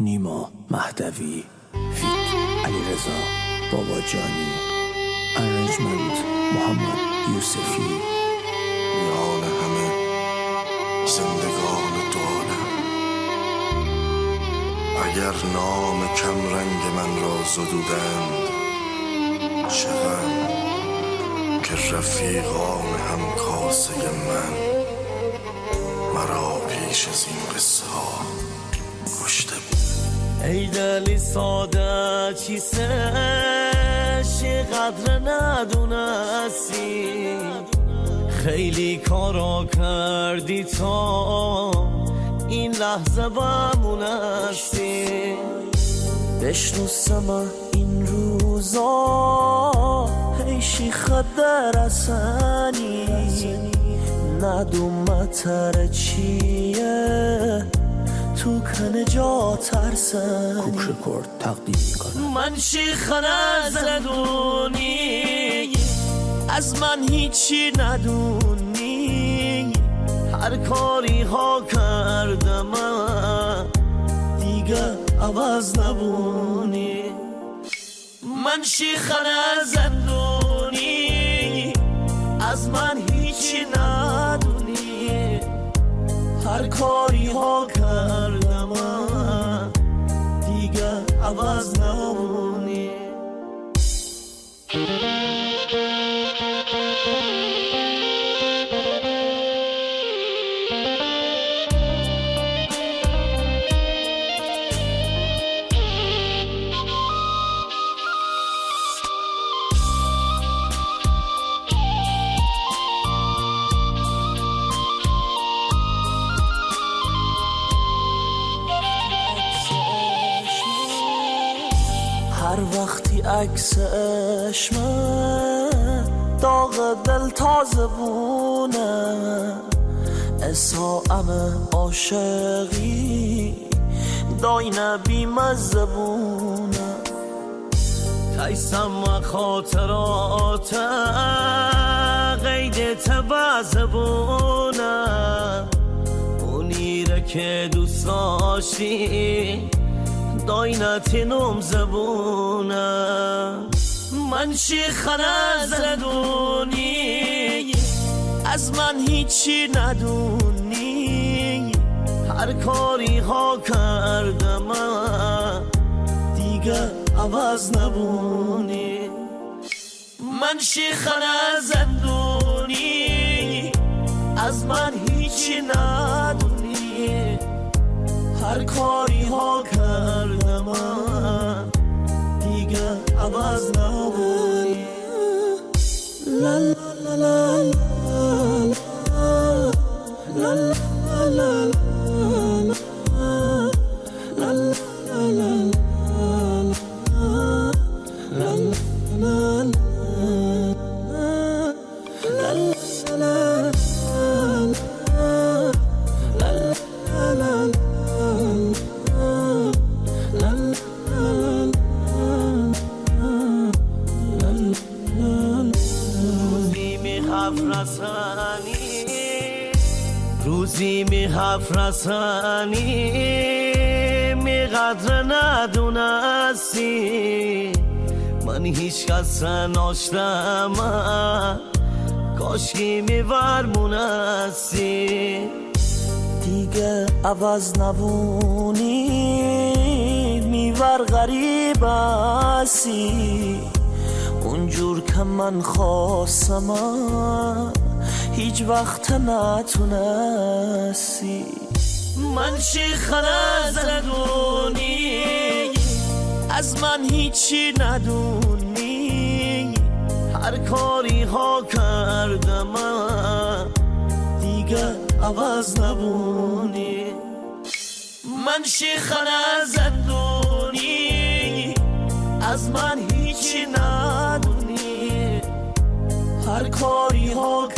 نیما مهدوی فیت علیرضا باباجانی ارنجمنت محمد یوسفی. میان همه زندگان دوانم، اگر نام کم رنگ من را زدودند، چه غم که رفیقان همکاسه من مرا پیش از این قصه ها کشته بود. ای دلی ساده چیستش قدر ندونستی، خیلی کارا کردی تا این لحظه بمونستی. بشنوسم این روزا ای شیخ درسنی، ندوم تر چیه تو کنه جا ترسنی. کوک رکورد تقدیم میکنه. من شیخ نزدونی، از من هیچی ندونی، هر کاری ها کردم دیگه عوض نبونی. من شیخ نزدونی، از من هیچی ندونی، هر کاری ها کردم دیگه عوض نبونی. هر وقتی عکس عشمه داغ دل تازه بونه، اساءم عاشقی داینه بیمزه بونه. تیسم و خاطرات قید تبزه بونه، اونیره که دوست داشتی داینتینم زبونه. من شیخ نزدونی، از من هیچی ندونی، هر کاری ها کردم دیگه عوض نبونی. من شیخ نزدونی، از من هیچی ندونی، هر کاری ها کردم دیگه عوض نبونی. لا لا لا لا لا روزی می حرف رسانی، می قدر ندونستی، من هیچ کس ناشتم کاشکی می ورمونستی. دیگه عوض نبونی، میور غریب هستی، اونجور که من خواستم هیچ وقت نتونستی. من شیخ نزدونی، از من هیچی ندونی، هر کاری ها کردم دیگه عوض نبونی. من شیخ نزدونی، از من هیچی ندونی، هر کاری ها